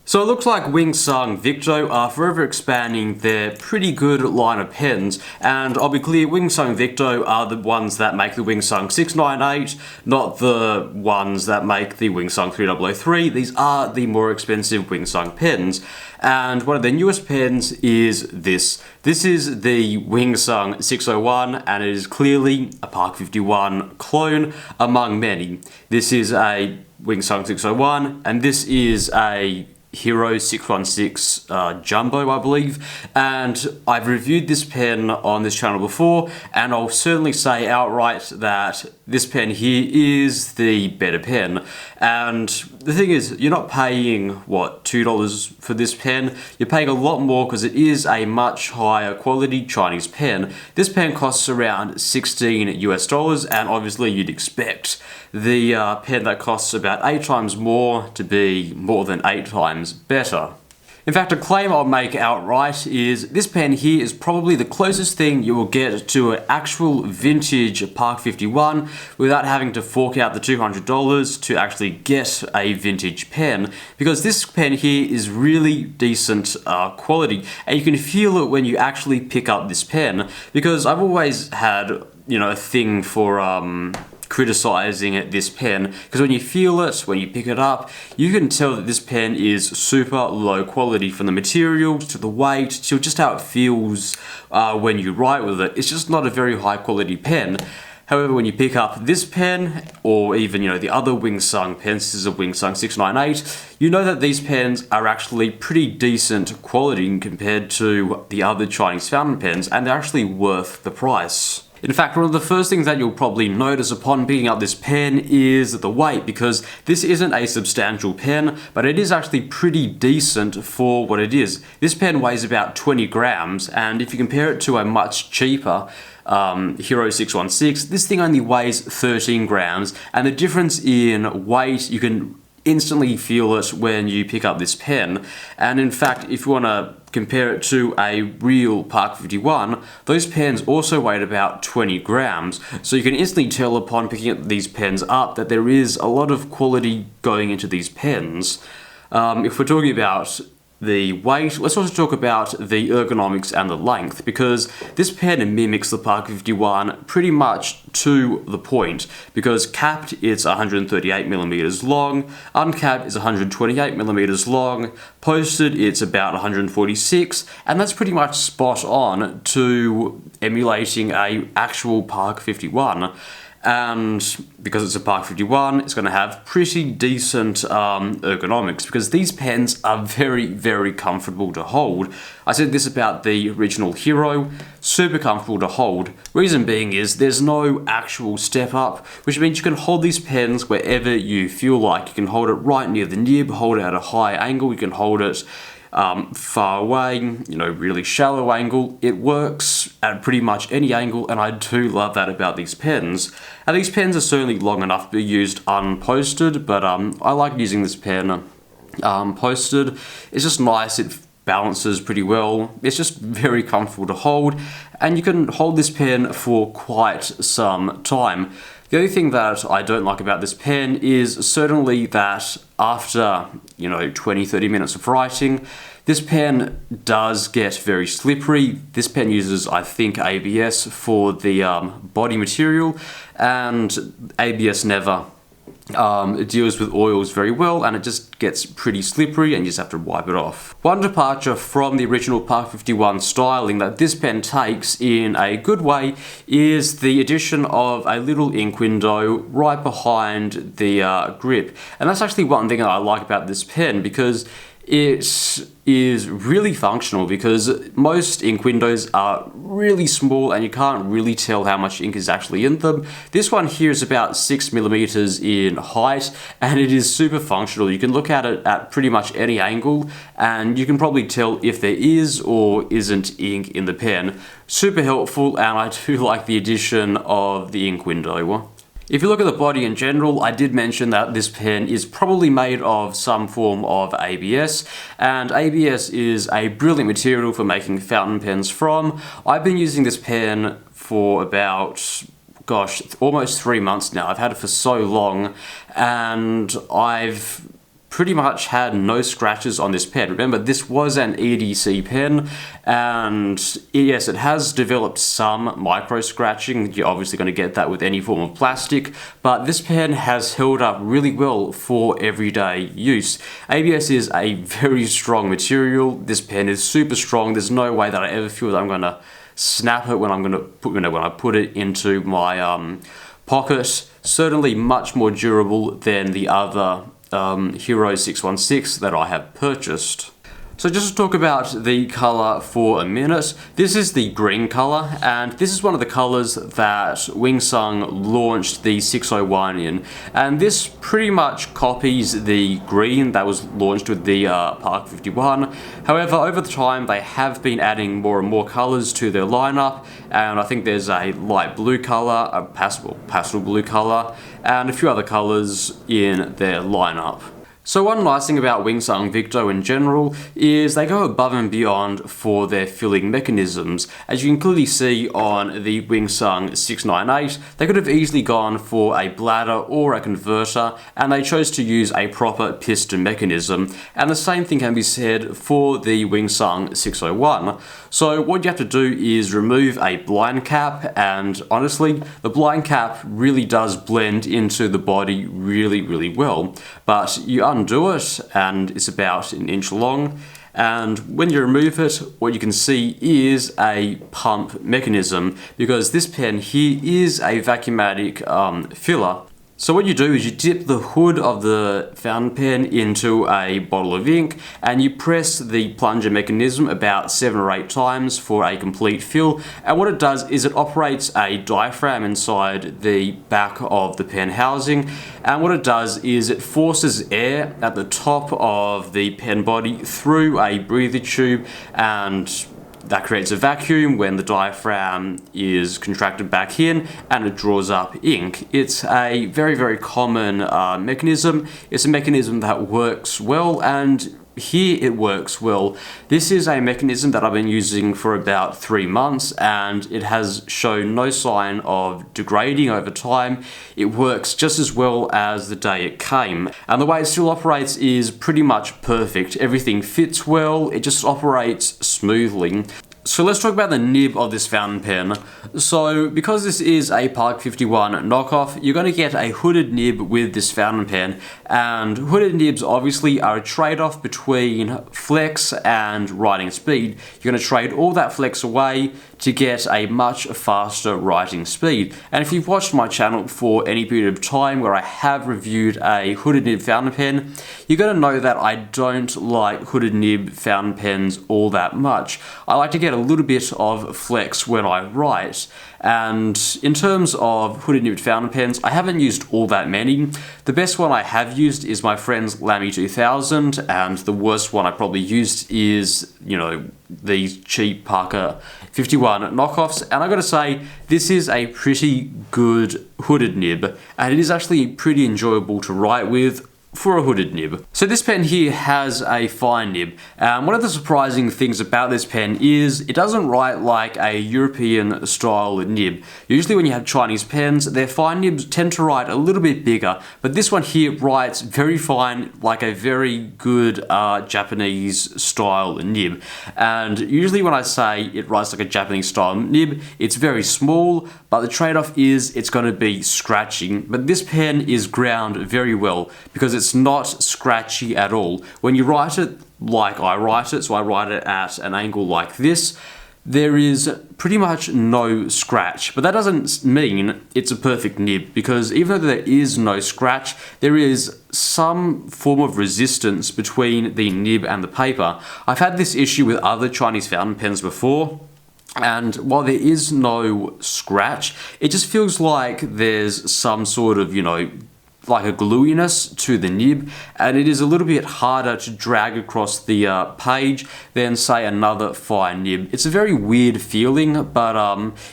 So it looks like Wingsung Victo are forever expanding their pretty good line of pens, and I'll be clear, Wingsung Victo are the ones that make the Wingsung 698, not the ones that make the Wingsung 3003. These are the more expensive Wingsung pens, and one of their newest pens is this. This is the Wingsung 601, and it is clearly a Park 51 clone among many. This is a Wingsung 601, and this is a Hero 616 Jumbo, I believe, and I've reviewed this pen on this channel before, and I'll certainly say outright that this pen here is the better pen. And the thing is, you're not paying, what, $2 for this pen? You're paying a lot more because it is a much higher quality Chinese pen. This pen costs around 16 US dollars, and obviously you'd expect the pen that costs about 8 times more to be more than 8 times better. In fact, a claim I'll make outright is this pen here is probably the closest thing you will get to an actual vintage Park 51 without having to fork out the $200 to actually get a vintage pen, because this pen here is really decent quality, and you can feel it when you actually pick up this pen, because I've always had, a thing for criticizing this pen, because when you feel it, when you pick it up, you can tell that this pen is super low quality, from the materials to the weight to just how it feels when you write with it. It's just not a very high quality pen. However, when you pick up this pen, or even the other Wingsung pens, this is a Wingsung 698, you know that these pens are actually pretty decent quality compared to the other Chinese fountain pens, and they're actually worth the price. In fact, one of the first things that you'll probably notice upon picking up this pen is the weight, because this isn't a substantial pen, but it is actually pretty decent for what it is. This pen weighs about 20 grams, and if you compare it to a much cheaper Hero 616, this thing only weighs 13 grams, and the difference in weight, you can instantly feel it when you pick up this pen. And in fact, if you want to compare it to a real Park 51, those pens also weighed about 20 grams. So you can instantly tell upon picking these pens up that there is a lot of quality going into these pens. If we're talking about the weight, let's also talk about the ergonomics and the length, because this pen mimics the Park 51 pretty much to the point, because capped it's 138mm long, uncapped is 128mm long, posted it's about 146, and that's pretty much spot on to emulating a actual Park 51. And because it's a Park 51, it's going to have pretty decent ergonomics, because these pens are very, very comfortable to hold. I said this about the original Hero, super comfortable to hold. Reason being is there's no actual step up, which means you can hold these pens wherever you feel like. You can hold it right near the nib, hold it at a high angle, you can hold it far away, really shallow angle. It works at pretty much any angle, and I do love that about these pens. And these pens are certainly long enough to be used unposted, but I like using this pen posted. It's just nice, it balances pretty well, it's just very comfortable to hold, and you can hold this pen for quite some time. The only thing that I don't like about this pen is certainly that after, 20-30 minutes of writing, this pen does get very slippery. This pen uses, I think, ABS for the body material, and ABS never it deals with oils very well, and it just gets pretty slippery and you just have to wipe it off. One departure from the original Park 51 styling that this pen takes in a good way is the addition of a little ink window right behind the grip. And that's actually one thing that I like about this pen, because it is really functional, because most ink windows are really small and you can't really tell how much ink is actually in them. This one here is about 6mm in height, and it is super functional. You can look at it at pretty much any angle, and you can probably tell if there is or isn't ink in the pen. Super helpful, and I do like the addition of the ink window. If you look at the body in general, I did mention that this pen is probably made of some form of ABS, and ABS is a brilliant material for making fountain pens from. I've been using this pen for about, almost 3 months now. I've had it for so long, and I've pretty much had no scratches on this pen. Remember, this was an EDC pen, and yes, it has developed some micro scratching. You're obviously going to get that with any form of plastic, but this pen has held up really well for everyday use. ABS is a very strong material. This pen is super strong. There's no way that I ever feel that I'm going to snap it when I'm going to put, when I put it into my pocket. Certainly much more durable than the other Hero 616 that I have purchased. So just to talk about the colour for a minute, this is the green colour, and this is one of the colours that Wingsung launched the 601 in, and this pretty much copies the green that was launched with the Park 51. However, over the time they have been adding more and more colours to their lineup, and I think there's a light blue colour, a pastel blue colour, and a few other colours in their lineup. So one nice thing about Wingsung Victo in general is they go above and beyond for their filling mechanisms. As you can clearly see on the Wingsung 698, they could have easily gone for a bladder or a converter, and they chose to use a proper piston mechanism. And the same thing can be said for the Wingsung 601. So what you have to do is remove a blind cap, and honestly, the blind cap really does blend into the body really well. But you undo it, and it's about an inch long, and when you remove it, what you can see is a pump mechanism, because this pen here is a vacuumatic filler. So what you do is you dip the hood of the fountain pen into a bottle of ink, and you press the plunger mechanism about 7 or 8 times for a complete fill. And what it does is it operates a diaphragm inside the back of the pen housing, and what it does is it forces air at the top of the pen body through a breather tube, and that creates a vacuum when the diaphragm is contracted back in, and it draws up ink. It's a very common mechanism. It's a mechanism that works well, and here it works well. This is a mechanism that I've been using for about 3 months, and it has shown no sign of degrading over time. It works just as well as the day it came, and the way it still operates is pretty much perfect. Everything fits well, it just operates smoothly. So let's talk about the nib of this fountain pen. So because this is a Park 51 knockoff, you're going to get a hooded nib with this fountain pen, and hooded nibs obviously are a trade-off between flex and writing speed. You're going to trade all that flex away to get a much faster writing speed. And if you've watched my channel for any period of time where I have reviewed a hooded nib fountain pen, you're going to know that I don't like hooded nib fountain pens all that much. I like to get a little bit of flex when I write. And in terms of hooded nib fountain pens, I haven't used all that many. The best one I have used is my friend's Lamy 2000, and the worst one I probably used is, these cheap Parker 51 knockoffs. And I gotta say, this is a pretty good hooded nib, and it is actually pretty enjoyable to write with for a hooded nib. So this pen here has a fine nib. One of the surprising things about this pen is it doesn't write like a European style nib. Usually when you have Chinese pens, their fine nibs tend to write a little bit bigger, but this one here writes very fine, like a very good Japanese style nib. And usually when I say it writes like a Japanese style nib, it's very small, but the trade-off is it's going to be scratching. But this pen is ground very well because it's not scratchy at all. When you write it like I write it, so I write it at an angle like this, there is pretty much no scratch. But that doesn't mean it's a perfect nib, because even though there is no scratch, there is some form of resistance between the nib and the paper. I've had this issue with other Chinese fountain pens before, and while there is no scratch, it just feels like there's some sort of, like a gluiness to the nib, and it is a little bit harder to drag across the page than, say, another fine nib. It's a very weird feeling, but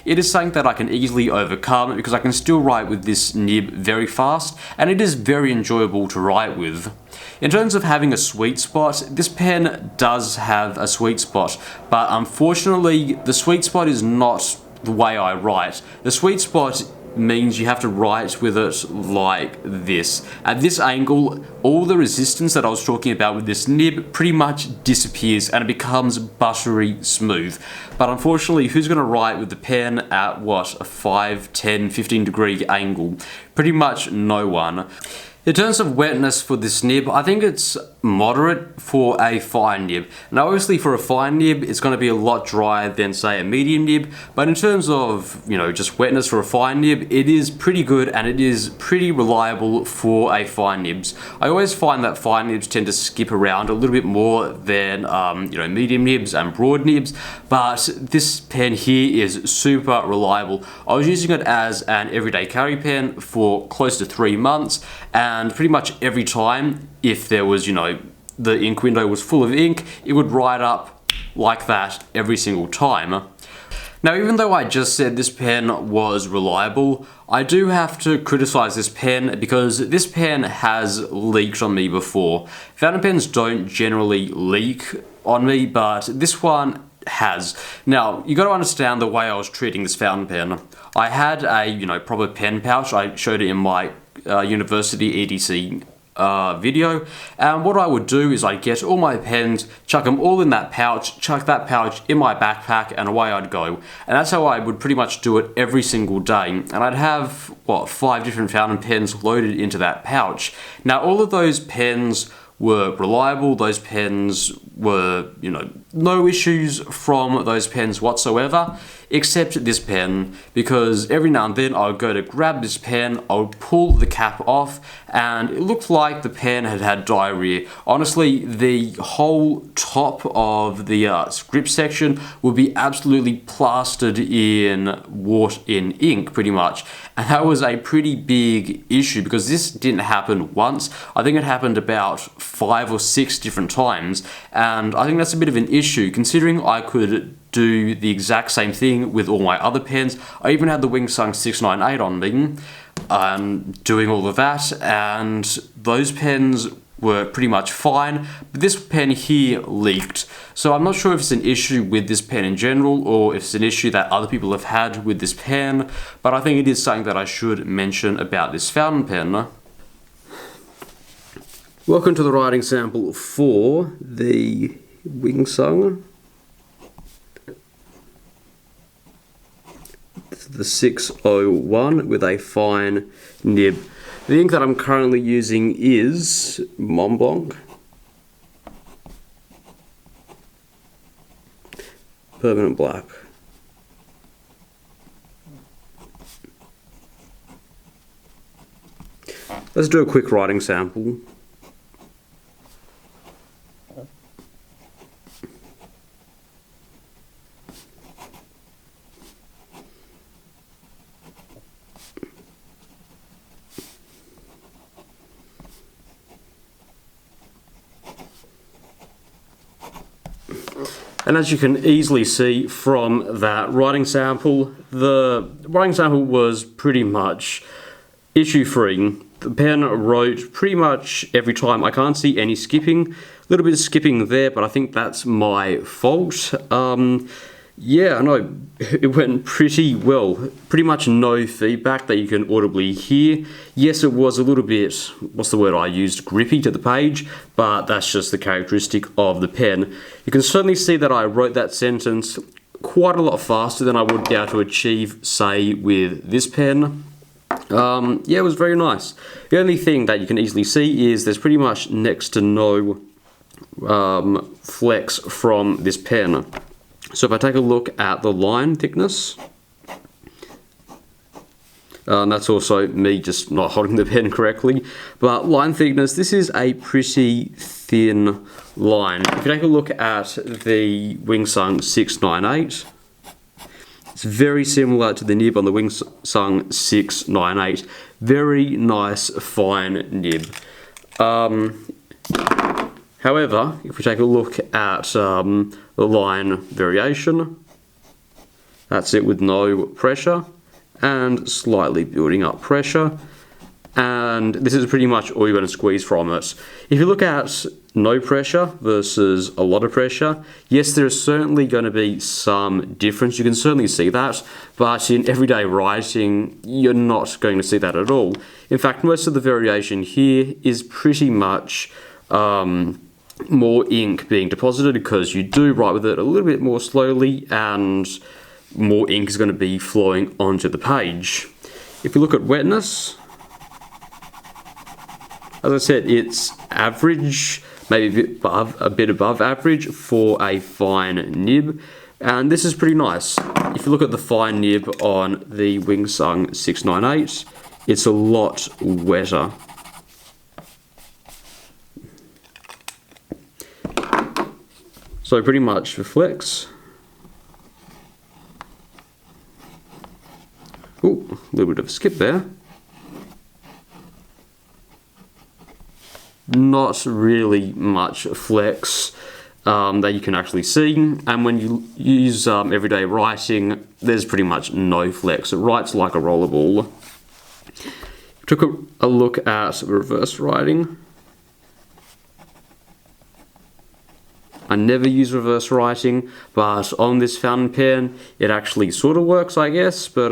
it is something that I can easily overcome because I can still write with this nib very fast, and it is very enjoyable to write with. In terms of having a sweet spot, this pen does have a sweet spot, but unfortunately the sweet spot is not the way I write. The sweet spot means you have to write with it like this. At this angle, all the resistance that I was talking about with this nib pretty much disappears and it becomes buttery smooth. But unfortunately, who's going to write with the pen at what, a 5, 10, 15 degree angle? Pretty much no one. In terms of wetness for this nib, I think it's moderate for a fine nib. Now obviously for a fine nib, it's going to be a lot drier than say a medium nib, but in terms of, you know, just wetness for a fine nib, it is pretty good and it is pretty reliable for a fine nibs. I always find that fine nibs tend to skip around a little bit more than, you know, medium nibs and broad nibs, but this pen here is super reliable. I was using it as an everyday carry pen for close to 3 months, and pretty much every time, if there was, you know, the ink window was full of ink, it would write up like that every single time. Now, even though I just said this pen was reliable, I do have to criticize this pen because this pen has leaked on me before. Fountain pens don't generally leak on me, but this one has. Now, you got to understand the way I was treating this fountain pen. I had a, you know, proper pen pouch. I showed it in my university EDC video, and what I would do is I'd get all my pens, chuck them all in that pouch, chuck that pouch in my backpack, and away I'd go. And that's how I would pretty much do it every single day. And I'd have, what, 5 different fountain pens loaded into that pouch. Now all of those pens were reliable, those pens were, you know, no issues from those pens whatsoever, except this pen, because every now and then I would go to grab this pen, I would pull the cap off, and it looked like the pen had had diarrhea. Honestly, the whole top of the script section would be absolutely plastered in ink, pretty much. And that was a pretty big issue because this didn't happen once. I think it happened about 5 or 6 different times, and I think that's a bit of an issue considering I could do the exact same thing with all my other pens. I even had the Wingsung 698 on me, doing all of that, and those pens were pretty much fine, but this pen here leaked. So I'm not sure if it's an issue with this pen in general or if it's an issue that other people have had with this pen, but I think it is something that I should mention about this fountain pen. Welcome to the writing sample for the Wingsung. The 601 with a fine nib. The ink that I'm currently using is Mont Blanc. Permanent black. Let's do a quick writing sample. And as you can easily see from that writing sample, the writing sample was pretty much issue-free. The pen wrote pretty much every time. I can't see any skipping. A little bit of skipping there, but I think that's my fault. Yeah, no, it went pretty well. Pretty much no feedback that you can audibly hear. Yes, it was a little bit, what's the word I used, grippy to the page, but that's just the characteristic of the pen. You can certainly see that I wrote that sentence quite a lot faster than I would be able to achieve, say, with this pen. Yeah, it was very nice. The only thing that you can easily see is there's pretty much next to no flex from this pen. So if I take a look at the line thickness, that's also me just not holding the pen correctly, but line thickness, this is a pretty thin line. If you take a look at the Wingsung 698, it's very similar to the nib on the Wingsung 698. Very nice, fine nib. However, if we take a look at the line variation, that's it with no pressure and slightly building up pressure. and this is pretty much all you're going to squeeze from it. If you look at no pressure versus a lot of pressure, yes, there's certainly going to be some difference. You can certainly see that, but in everyday writing, you're not going to see that at all. In fact, most of the variation here is pretty much more ink being deposited because you do write with it a little bit more slowly and more ink is going to be flowing onto the page. If you look at wetness, as I said, it's average, maybe a bit above average for a fine nib, and this is pretty nice. If you look at the fine nib on the Wingsung 698, it's a lot wetter. So pretty much for flex. Ooh, a little bit of a skip there. Not really much flex that you can actually see, and when you use everyday writing, there's pretty much no flex. It writes like a rollerball. Took a look at reverse writing. I never use reverse writing, but on this fountain pen, it actually sort of works, I guess, but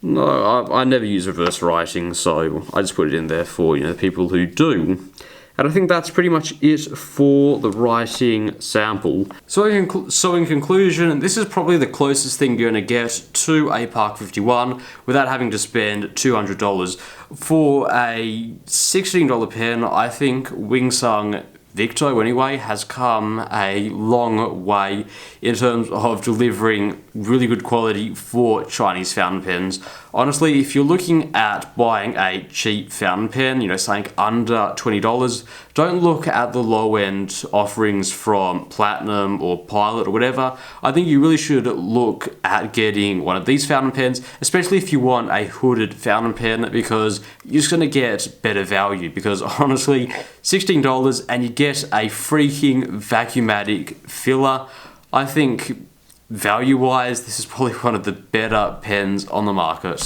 no, I never use reverse writing, so I just put it in there for, the people who do. And I think that's pretty much it for the writing sample. So in conclusion, this is probably the closest thing you're going to get to a Park 51 without having to spend $200. For a $16 pen, I think Wingsung Victo, anyway, has come a long way in terms of delivering really good quality for Chinese fountain pens. Honestly, if you're looking at buying a cheap fountain pen, something under $20, don't look at the low-end offerings from Platinum or Pilot or whatever. I think you really should look at getting one of these fountain pens, especially if you want a hooded fountain pen, because you're just going to get better value. Because honestly, $16 and you get a freaking Vacuumatic filler. I think value-wise, this is probably one of the better pens on the market.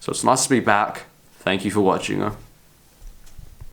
So it's nice to be back. Thank you for watching.